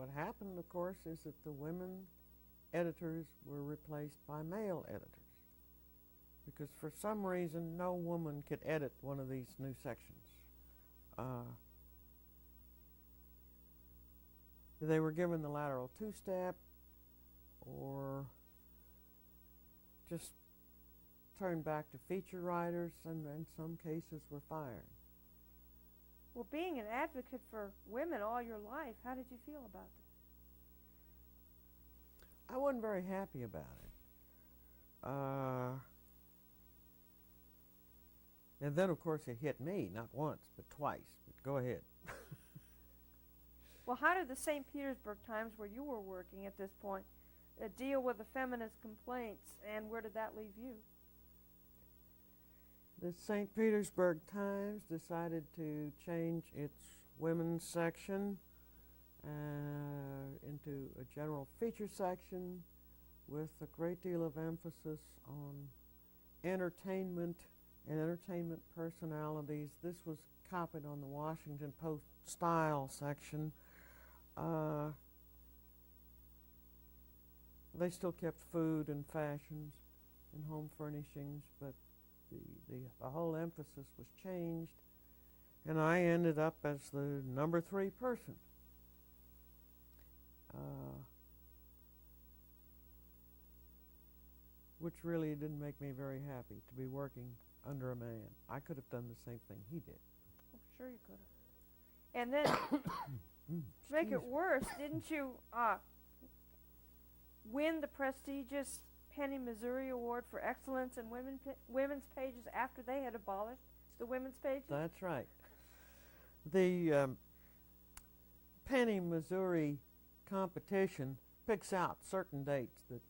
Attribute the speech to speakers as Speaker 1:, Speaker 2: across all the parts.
Speaker 1: what happened, of course, is that the women editors were replaced by male editors because for some reason no woman could edit one of these new sections. They were given the lateral two-step or just turned back to feature writers, and in some cases were fired.
Speaker 2: Well, being an advocate for women all your life, how did you feel about
Speaker 1: I wasn't very happy about it. And then, of course, it hit me, not once, but twice. But go ahead.
Speaker 2: Well, how did the St. Petersburg Times, where you were working at this point, deal with the feminist complaints, and where did that leave you?
Speaker 1: The St. Petersburg Times decided to change its women's section into a general feature section with a great deal of emphasis on entertainment and entertainment personalities. This was copied on the Washington Post style section. They still kept food and fashions and home furnishings, but the whole emphasis was changed, and I ended up as the number 3 person. Which really didn't make me very happy to be working under a man. I could have done the same thing he did.
Speaker 2: Oh, sure you could have. And then, to make it worse, didn't you win the prestigious Penny Missouri Award for Excellence in Women's Pages after they had abolished the women's pages?
Speaker 1: That's right. The Penny Missouri competition picks out certain dates that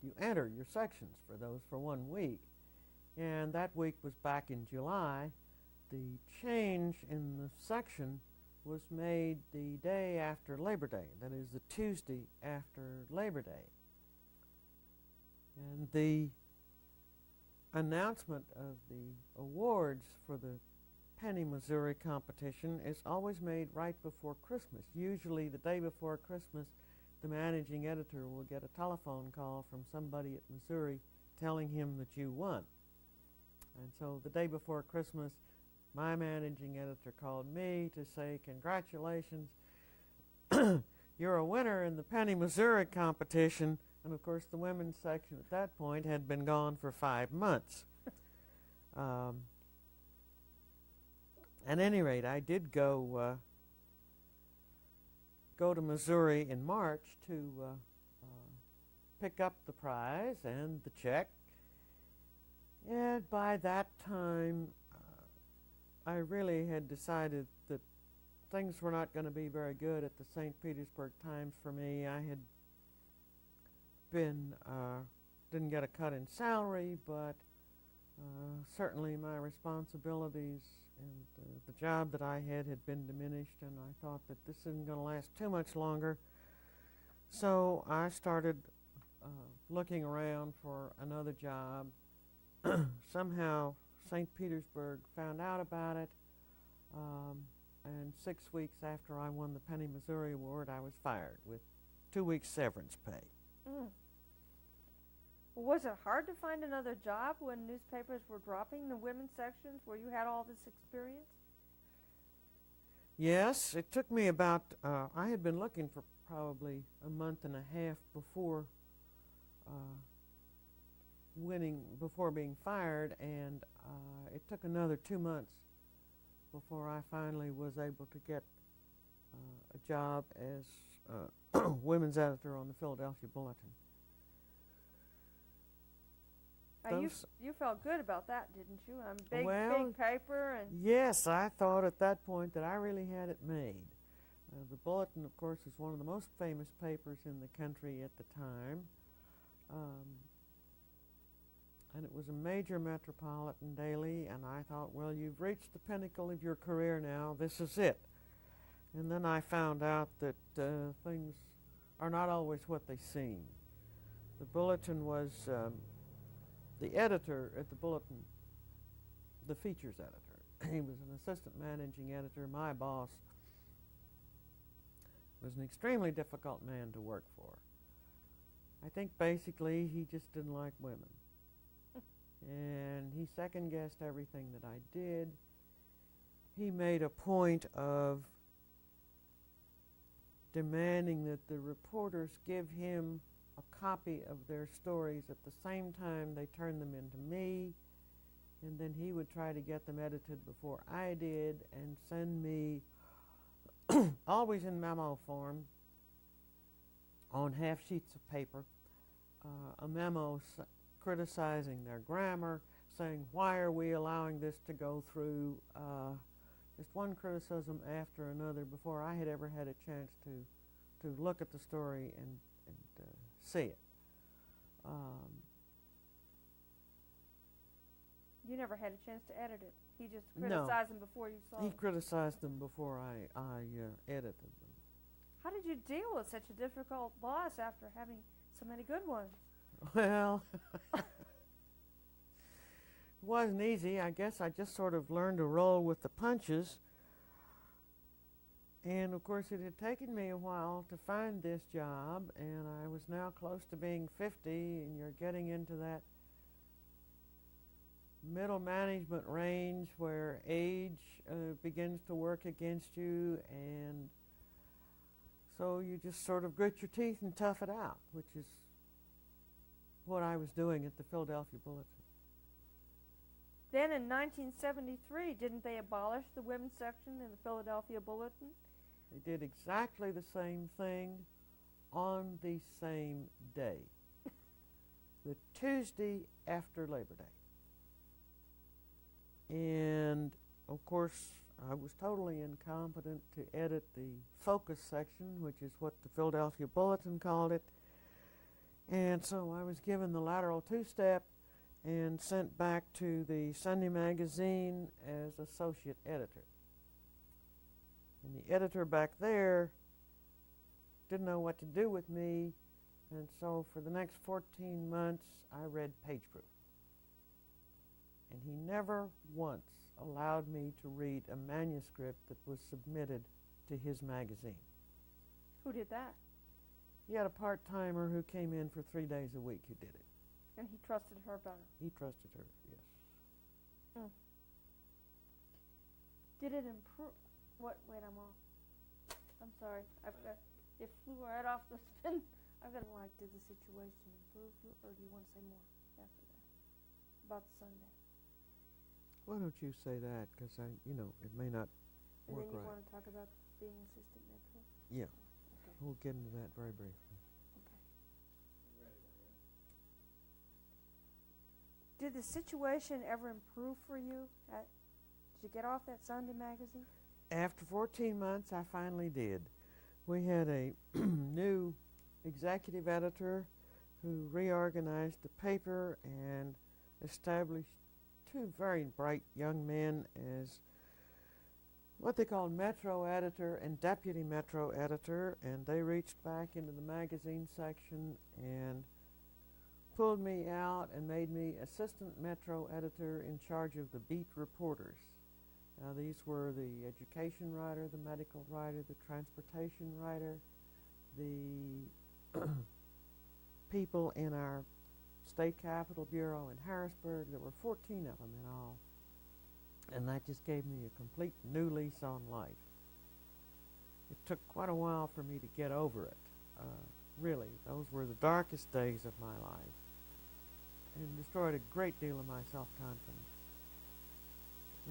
Speaker 1: you enter your sections for those for 1 week. And that week was back in July. The change in the section was made the day after Labor Day, that is the Tuesday after Labor Day. And the announcement of the awards for the Penny Missouri competition is always made right before Christmas. Usually the day before Christmas, the managing editor will get a telephone call from somebody at Missouri telling him that you won. And so the day before Christmas, my managing editor called me to say, "Congratulations, you're a winner in the Penny Missouri competition." And of course the women's section at that point had been gone for 5 months. At any rate, I did go to Missouri in March to pick up the prize and the check. And by that time, I really had decided that things were not going to be very good at the St. Petersburg Times for me. I had didn't get a cut in salary, but certainly my responsibilities and the job that I had been diminished, and I thought that this isn't going to last too much longer. So I started looking around for another job. Somehow St. Petersburg found out about it, and 6 weeks after I won the Penny Missouri Award, I was fired with 2 weeks severance pay.
Speaker 2: Mm. Was it hard to find another job when newspapers were dropping the women's sections where you had all this experience?
Speaker 1: Yes, it took me about, I had been looking for probably a month and a half before before being fired, and it took another 2 months before I finally was able to get a job as women's editor on the Philadelphia Bulletin.
Speaker 2: You felt good about that, didn't you? Big paper. And
Speaker 1: yes, I thought at that point that I really had it made. The Bulletin, of course, is one of the most famous papers in the country at the time. And it was a major metropolitan daily, and I thought, well, you've reached the pinnacle of your career now. This is it. And then I found out that things are not always what they seem. The Bulletin was... the editor at the Bulletin, the features editor, he was an assistant managing editor, my boss. was an extremely difficult man to work for. I think basically he just didn't like women. And he second-guessed everything that I did. He made a point of demanding that the reporters give him a copy of their stories at the same time they turned them into me, and then he would try to get them edited before I did and send me, always in memo form, on half sheets of paper, a memo criticizing their grammar, saying, why are we allowing this to go through, just one criticism after another before I had ever had a chance to look at the story and see it.
Speaker 2: You never had a chance to edit it. He just criticized them before you saw
Speaker 1: He
Speaker 2: them.
Speaker 1: criticized them before I edited them.
Speaker 2: How did you deal with such a difficult boss after having so many good ones?
Speaker 1: Well, it wasn't easy. I guess I just sort of learned to roll with the punches. And of course it had taken me a while to find this job, and I was now close to being 50, and you're getting into that middle management range where age begins to work against you, and so you just sort of grit your teeth and tough it out, which is what I was doing at the Philadelphia Bulletin.
Speaker 2: Then in 1973, didn't they abolish the women's section in the Philadelphia Bulletin?
Speaker 1: They did exactly the same thing on the same day, the Tuesday after Labor Day. And of course, I was totally incompetent to edit the focus section, which is what the Philadelphia Bulletin called it. And so I was given the lateral two-step and sent back to the Sunday magazine as associate editor. And the editor back there didn't know what to do with me, and so for the next 14 months I read page proof. And he never once allowed me to read a manuscript that was submitted to his magazine.
Speaker 2: Who did that?
Speaker 1: He had a part-timer who came in for 3 days a week who did it.
Speaker 2: And he trusted her better.
Speaker 1: He trusted her, yes.
Speaker 2: Did it improve? What? Wait, I'm off. I'm sorry. It flew right off the spin. I've got did the situation improve you, or do you want to say more after that? About Sunday.
Speaker 1: Why don't you say that? Because it may not
Speaker 2: And
Speaker 1: work
Speaker 2: then you
Speaker 1: right.
Speaker 2: want to talk about being assistant metro?
Speaker 1: Yeah,
Speaker 2: Okay.
Speaker 1: we'll get into that very briefly.
Speaker 2: Did the situation ever improve for you? Did you get off that Sunday magazine?
Speaker 1: After 14 months, I finally did. We had a new executive editor who reorganized the paper and established two very bright young men as what they called metro editor and deputy metro editor, and they reached back into the magazine section and pulled me out and made me assistant metro editor in charge of the beat reporters. Now these were the education writer, the medical writer, the transportation writer, the people in our State Capitol Bureau in Harrisburg. There were 14 of them in all. And that just gave me a complete new lease on life. It took quite a while for me to get over it. Really, those were the darkest days of my life and destroyed a great deal of my self-confidence.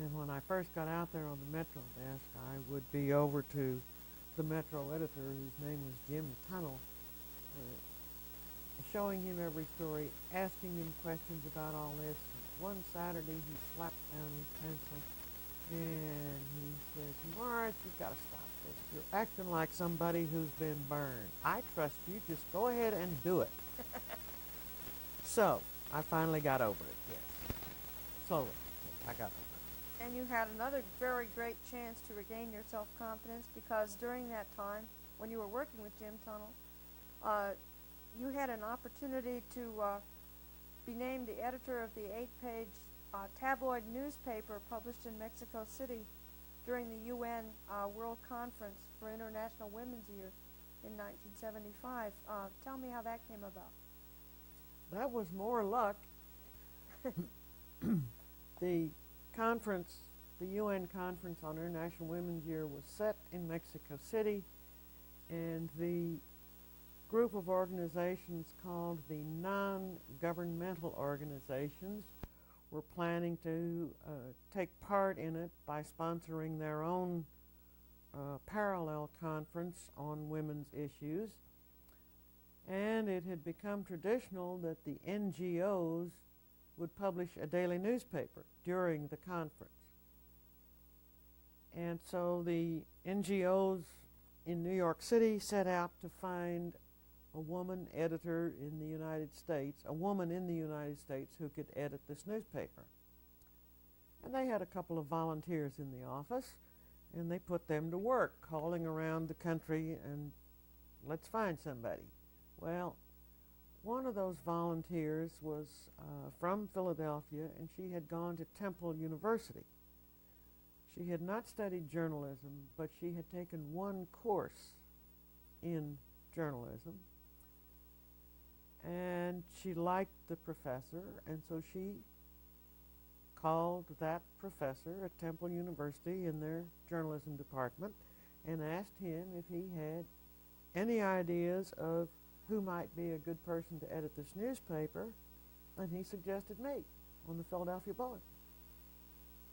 Speaker 1: And when I first got out there on the Metro desk, I would be over to the Metro editor, whose name was Jim Tunnell, showing him every story, asking him questions about all this. And one Saturday, he slapped down his pencil, and he says, "Marge, you've got to stop this. You're acting like somebody who's been burned. I trust you. Just go ahead and do it." So, I finally got over it, yes. Slowly, I got over it.
Speaker 2: And you had another very great chance to regain your self-confidence, because during that time, when you were working with Jim Tunnell, you had an opportunity to be named the editor of the 8-page tabloid newspaper published in Mexico City during the UN World Conference for International Women's Year in 1975. Tell me how that came about.
Speaker 1: That was more luck. The conference, the UN Conference on International Women's Year, was set in Mexico City, and the group of organizations called the non-governmental organizations were planning to take part in it by sponsoring their own parallel conference on women's issues. And it had become traditional that the NGOs would publish a daily newspaper during the conference. And so the NGOs in New York City set out to find a woman editor in the United States, a woman in the United States who could edit this newspaper. And they had a couple of volunteers in the office, and they put them to work, calling around the country and let's find somebody. Well, one of those volunteers was from Philadelphia, and she had gone to Temple University. She had not studied journalism, but she had taken one course in journalism, and she liked the professor, and so she called that professor at Temple University in their journalism department and asked him if he had any ideas of who might be a good person to edit this newspaper, and he suggested me on the Philadelphia Bulletin.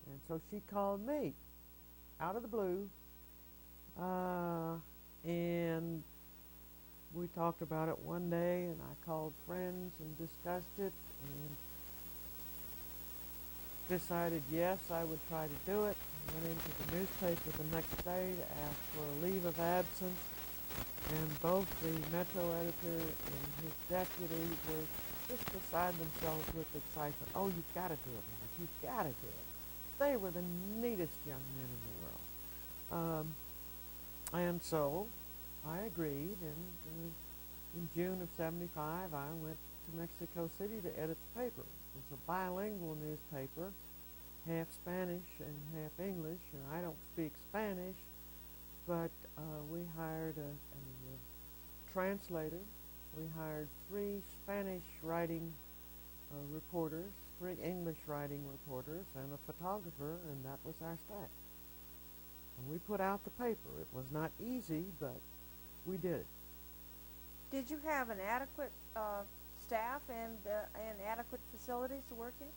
Speaker 1: And so she called me out of the blue, and we talked about it one day, and I called friends and discussed it and decided yes, I would try to do it. I went into the newspaper the next day to ask for a leave of absence, and both the Metro editor and his deputy were just beside themselves with excitement. Oh, you've got to do it, Mark. You've got to do it. They were the neatest young men in the world. And so I agreed, and in June of '75 I went to Mexico City to edit the paper. It was a bilingual newspaper, half Spanish and half English, and I don't speak Spanish, but we hired a translator. We hired 3 Spanish writing reporters, 3 English writing reporters, and a photographer, and that was our staff. And we put out the paper. It was not easy, but we did it.
Speaker 2: Did you have an adequate staff and adequate facilities to work in?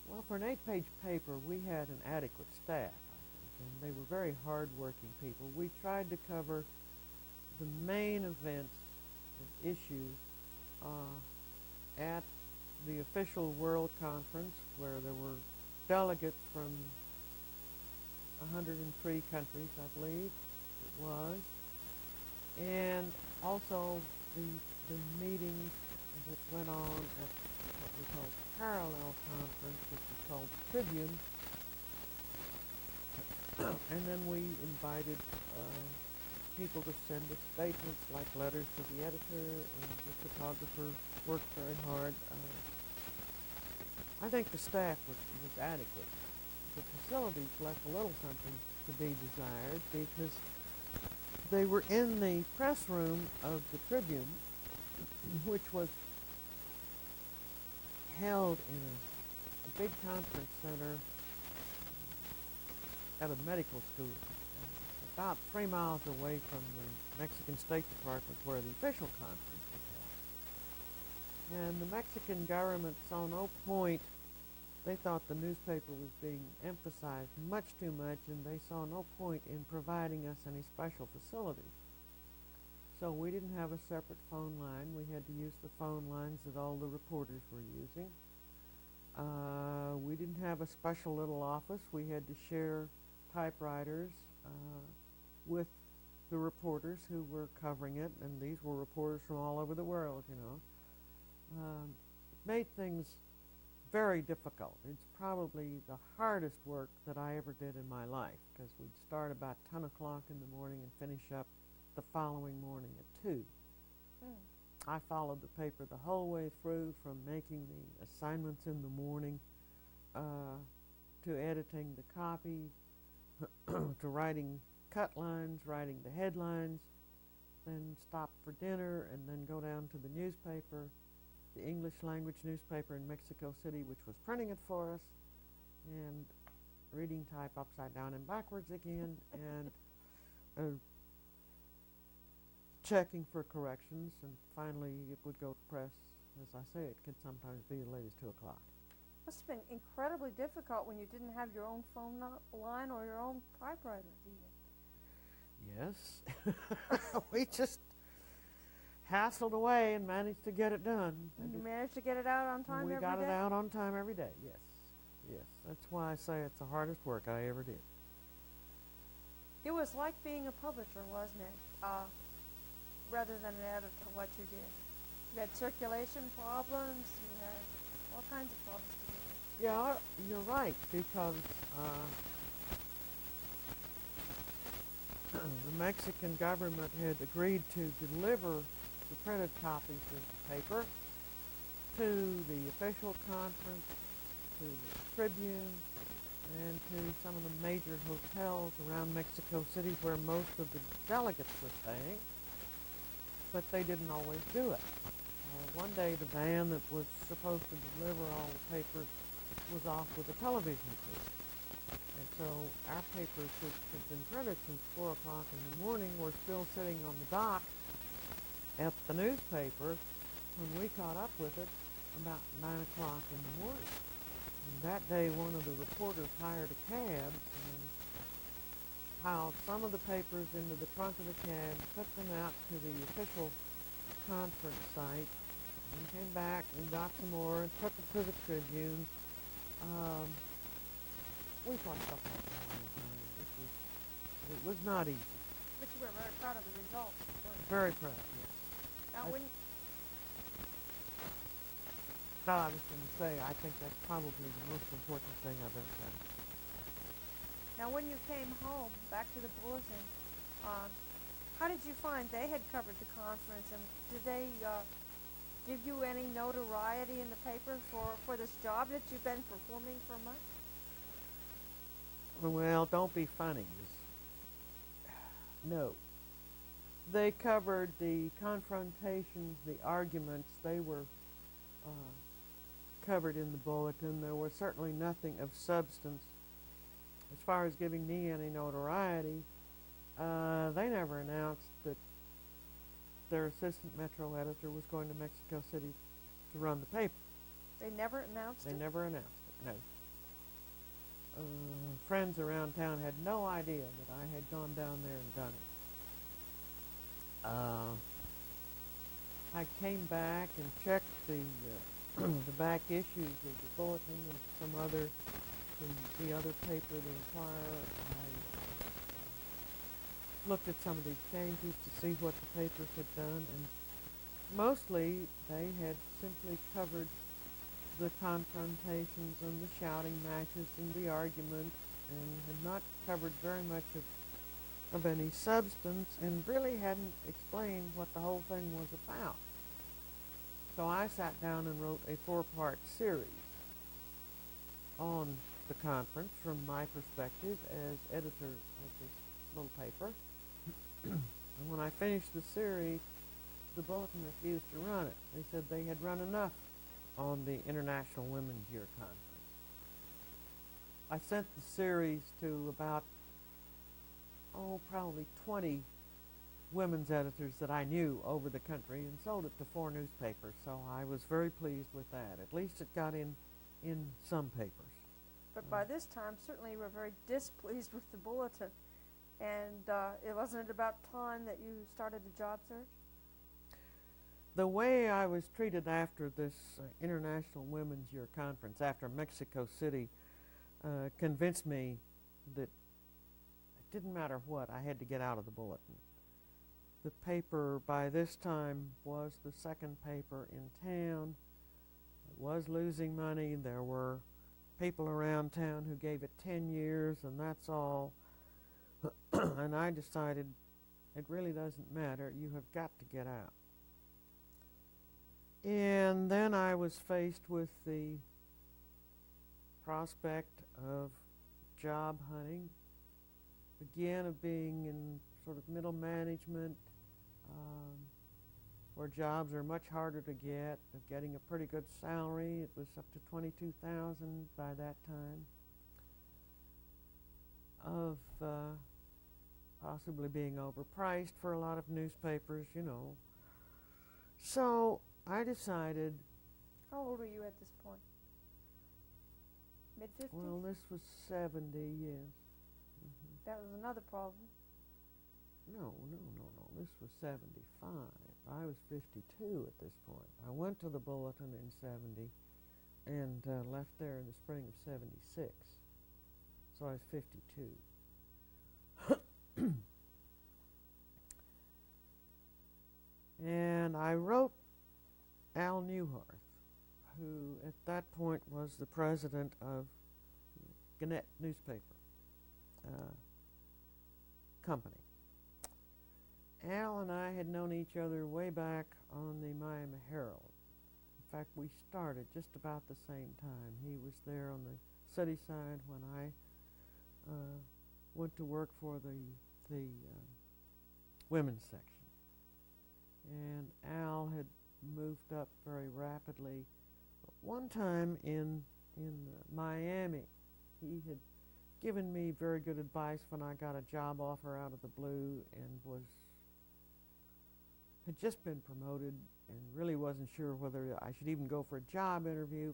Speaker 1: Well, for an 8-page paper, we had an adequate staff, I think, and they were very hard-working people. We tried to cover the main events and issues at the official World Conference, where there were delegates from 103 countries, I believe it was, and also the meetings that went on at what we call Parallel Conference, which is called Tribune, and then we invited people to send us statements like letters to the editor, and the photographer worked very hard. I think the staff was adequate. The facilities left a little something to be desired because they were in the press room of the Tribune, which was held in a big conference center at a medical school, about 3 miles away from the Mexican State Department where the official conference was held. And the Mexican government saw no point. They thought the newspaper was being emphasized much too much, and they saw no point in providing us any special facilities. So we didn't have a separate phone line. We had to use the phone lines that all the reporters were using. We didn't have a special little office. We had to share typewriters with the reporters who were covering it, and these were reporters from all over the world, you know. It made things very difficult. It's probably the hardest work that I ever did in my life, because we'd start about 10 o'clock in the morning and finish up the following morning at 2. I followed the paper the whole way through, from making the assignments in the morning to editing the copy, to writing cut lines, writing the headlines, then stop for dinner, and then go down to the newspaper, the English language newspaper in Mexico City, which was printing it for us, and reading type upside down and backwards again, and checking for corrections, and finally it would go to press. As I say, it could sometimes be as late as 2 o'clock.
Speaker 2: Must have been incredibly difficult when you didn't have your own phone line or your own typewriter, even.
Speaker 1: Yes. We just hassled away and managed to get it done.
Speaker 2: And you managed to get it out on time every day?
Speaker 1: We got it out on time every day, yes. Yes, that's why I say it's the hardest work I ever did.
Speaker 2: It was like being a publisher, wasn't it? Rather than an editor, what you did. You had circulation problems, you had all kinds of problems to deal with.
Speaker 1: Yeah, you're right, because the Mexican government had agreed to deliver the printed copies of the paper to the official conference, to the Tribune, and to some of the major hotels around Mexico City where most of the delegates were staying, but they didn't always do it. One day the van that was supposed to deliver all the papers was off with a television crew. And so our papers, which had been printed since 4 o'clock in the morning, were still sitting on the dock at the newspaper when we caught up with it about 9 o'clock in the morning. And that day one of the reporters hired a cab and piled some of the papers into the trunk of the cab, took them out to the official conference site, and came back and got some more and took them to the Tribune. We thought stuff like that all the time. It was not easy.
Speaker 2: But you were very proud of the results, weren't you?
Speaker 1: Very proud, yes.
Speaker 2: Now, when
Speaker 1: I was going to say, I think that's probably the most important thing I've ever done.
Speaker 2: Now, when you came home, back to the bulletin, how did you find they had covered the conference, and did they give you any notoriety in the paper for this job that you've been performing for a month?
Speaker 1: Well, don't be funny. No. They covered the confrontations, the arguments. They were covered in the bulletin. There was certainly nothing of substance. As far as giving me any notoriety, they never announced that their assistant metro editor was going to Mexico City to run the paper.
Speaker 2: They never announced it?
Speaker 1: They never announced it, no. Friends around town had no idea that I had gone down there and done it. I came back and checked the the back issues of the bulletin and some other, the other paper, the Inquirer. I looked at some of the exchanges to see what the papers had done, and mostly they had simply covered the confrontations and the shouting matches and the arguments, and had not covered very much of any substance, and really hadn't explained what the whole thing was about. So I sat down and wrote a 4-part series on the conference from my perspective as editor of this little paper. And when I finished the series, the Bulletin refused to run it. They said they had run enough on the International Women's Year Conference. I sent the series to about, probably 20 women's editors that I knew over the country, and sold it to 4 newspapers, so I was very pleased with that. At least it got in some papers.
Speaker 2: But by this time, certainly you were very displeased with the bulletin, and it wasn't about time that you started a job search?
Speaker 1: The way I was treated after this International Women's Year Conference, after Mexico City, convinced me that it didn't matter what, I had to get out of the bulletin. The paper by this time was the second paper in town. It was losing money. There were people around town who gave it 10 years, and that's all. And I decided it really doesn't matter. You have got to get out. And then I was faced with the prospect of job hunting, again of being in sort of middle management, where jobs are much harder to get, of getting a pretty good salary. It was up to $22,000 by that time, of possibly being overpriced for a lot of newspapers, you know. So I decided,
Speaker 2: How old were you at this point? Mid-50s?
Speaker 1: well, this was 70, yes.
Speaker 2: That was another problem.
Speaker 1: No, this was 75. I was 52 at this point. I went to the Bulletin in 70 and left there in the spring of 76. So I was 52. And I wrote Al Newharth, who at that point was the president of Gannett newspaper company. Al and I had known each other way back on the Miami Herald. In fact, we started just about the same time. He was there on the city side when I went to work for the women's section. And Al had moved up very rapidly. One time in Miami, he had given me very good advice when I got a job offer out of the blue and had just been promoted and really wasn't sure whether I should even go for a job interview.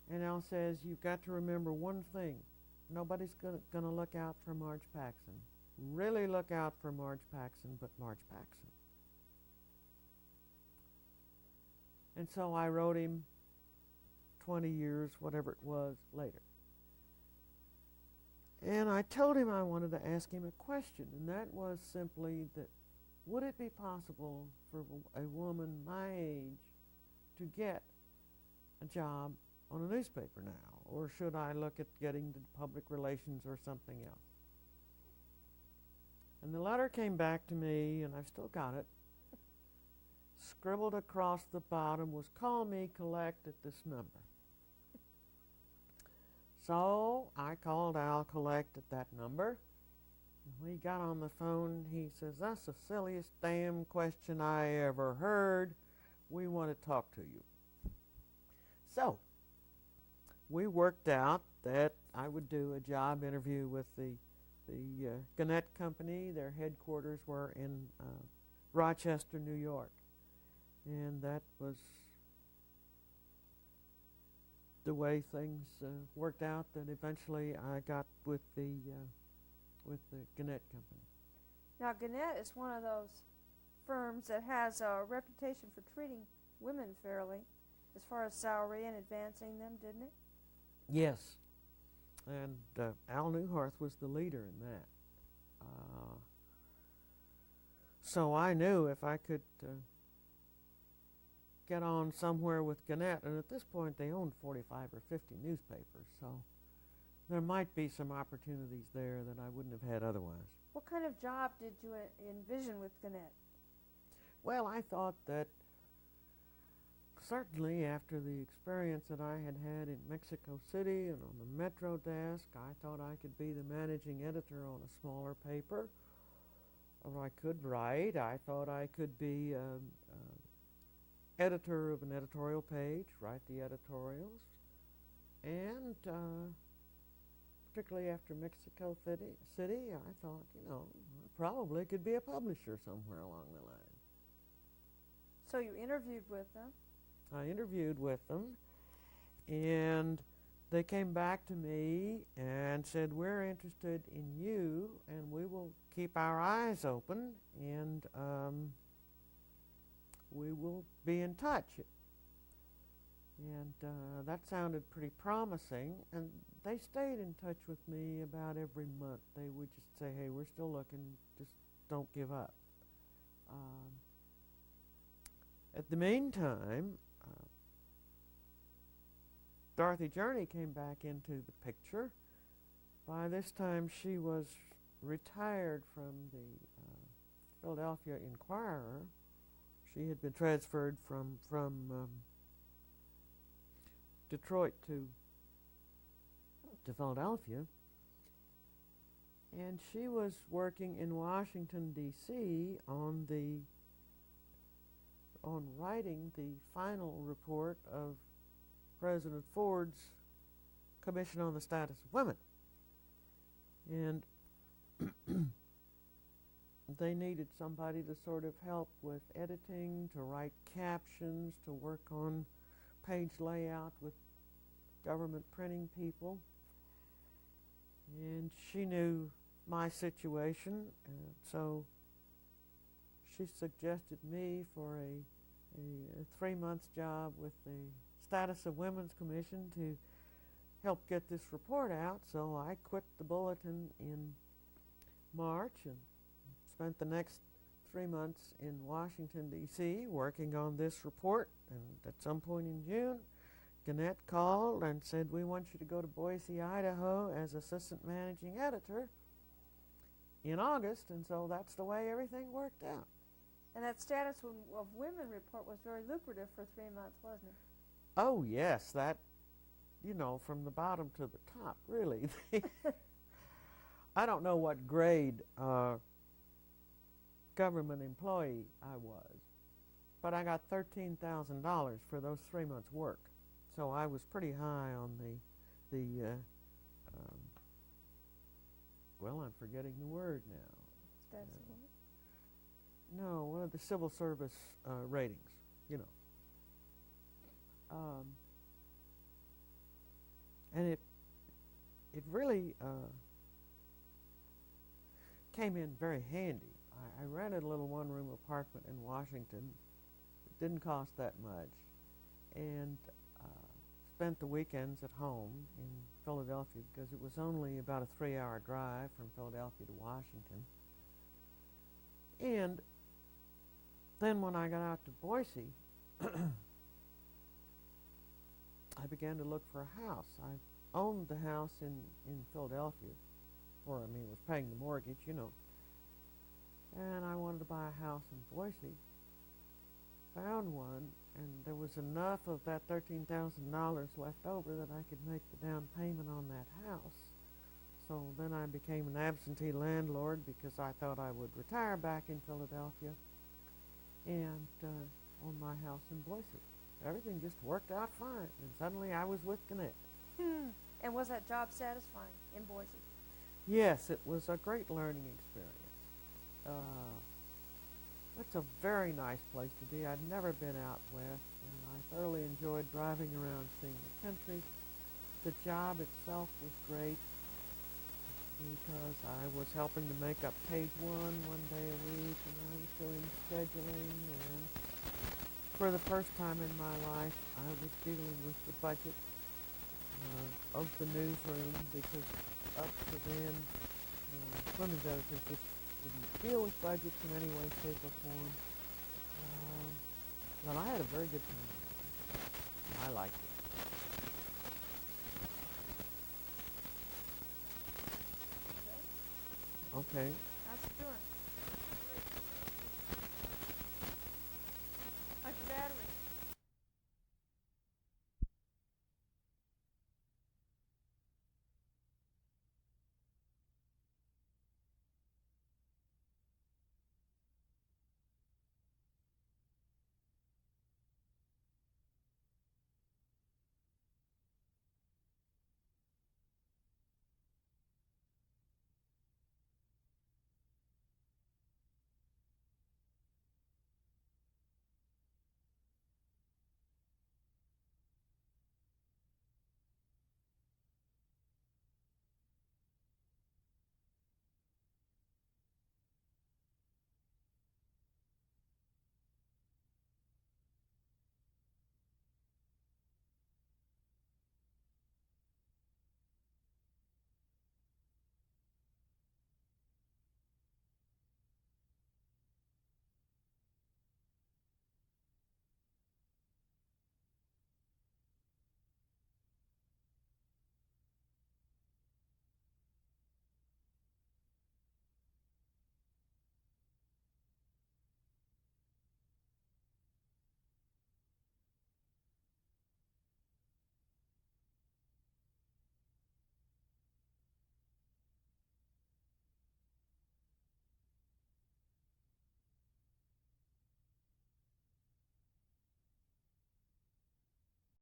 Speaker 1: And Al says, you've got to remember one thing. Nobody's going to look out for Marge Paxson. Really look out for Marge Paxson, but Marge Paxson. And so I wrote him 20 years, whatever it was, later. And I told him I wanted to ask him a question, and that was simply that, would it be possible for a woman my age to get a job on a newspaper now, or should I look at getting to public relations or something else? And the letter came back to me, and I've still got it. Scribbled across the bottom was, call me collect at this number. So I called Al collect at that number. And when he got on the phone, he says, that's the silliest damn question I ever heard. We want to talk to you. So we worked out that I would do a job interview with the Gannett Company. Their headquarters were in Rochester, New York. And that was the way things worked out, that eventually I got with the Gannett Company.
Speaker 2: Now, Gannett is one of those firms that has a reputation for treating women fairly, as far as salary and advancing them, didn't it?
Speaker 1: Yes. And Al Newharth was the leader in that. So I knew if I could get on somewhere with Gannett, and at this point they owned 45 or 50 newspapers, so there might be some opportunities there that I wouldn't have had otherwise.
Speaker 2: What kind of job did you envision with Gannett?
Speaker 1: Well, I thought that certainly after the experience that I had had in Mexico City and on the Metro desk, I thought I could be the managing editor on a smaller paper, or I could write. I thought I could be editor of an editorial page, write the editorials, and particularly after Mexico City, I thought, I probably could be a publisher somewhere along the line.
Speaker 2: So you interviewed with them?
Speaker 1: I interviewed with them, and they came back to me and said, we're interested in you, and we will keep our eyes open, and we will be in touch. And that sounded pretty promising, and they stayed in touch with me about every month. They would just say, hey, we're still looking, just don't give up. At the meantime, Dorothy Journey came back into the picture. By this time, she was retired from the Philadelphia Inquirer. She had been transferred from Detroit to to Philadelphia, and she was working in Washington, D.C. on writing the final report of President Ford's Commission on the Status of Women. And they needed somebody to sort of help with editing, to write captions, to work on page layout with government printing people. And she knew my situation, and so she suggested me for a 3-month job with the Status of Women's Commission to help get this report out. So I quit the Bulletin in March and spent the next 3 months in Washington, D.C. working on this report. And at some point in June, Gannett called and said, "We want you to go to Boise, Idaho as assistant managing editor in August." And so that's the way everything worked out.
Speaker 2: And that Status of Women report was very lucrative for 3 months, wasn't it?
Speaker 1: Oh, yes, that, from the bottom to the top, really. I don't know what grade government employee I was, but I got $13,000 for those 3 months' work. So I was pretty high on well, I'm forgetting the word now.
Speaker 2: Status of Women?
Speaker 1: No, one of the civil service ratings, and it really came in very handy. I rented a little one-room apartment in Washington. It didn't cost that much, and spent the weekends at home in Philadelphia because it was only about a 3-hour drive from Philadelphia to Washington. And then when I got out to Boise, I began to look for a house. I owned the house in Philadelphia, or was paying the mortgage, And I wanted to buy a house in Boise. Found one, and there was enough of that $13,000 left over that I could make the down payment on that house. So then I became an absentee landlord because I thought I would retire back in Philadelphia and own my house in Boise. Everything just worked out fine, and suddenly I was with Gannett.
Speaker 2: And was that job satisfying in Boise?
Speaker 1: Yes, it was a great learning experience. It's a very nice place to be. I'd never been out west, and I thoroughly enjoyed driving around seeing the country. The job itself was great because I was helping to make up page one day a week, and I was doing scheduling, and for the first time in my life, I was dealing with the budget of the newsroom, because up to then, women's editors just didn't deal with budgets in any way, shape, or form. But I had a very good time. I liked it. Okay.
Speaker 2: That's good.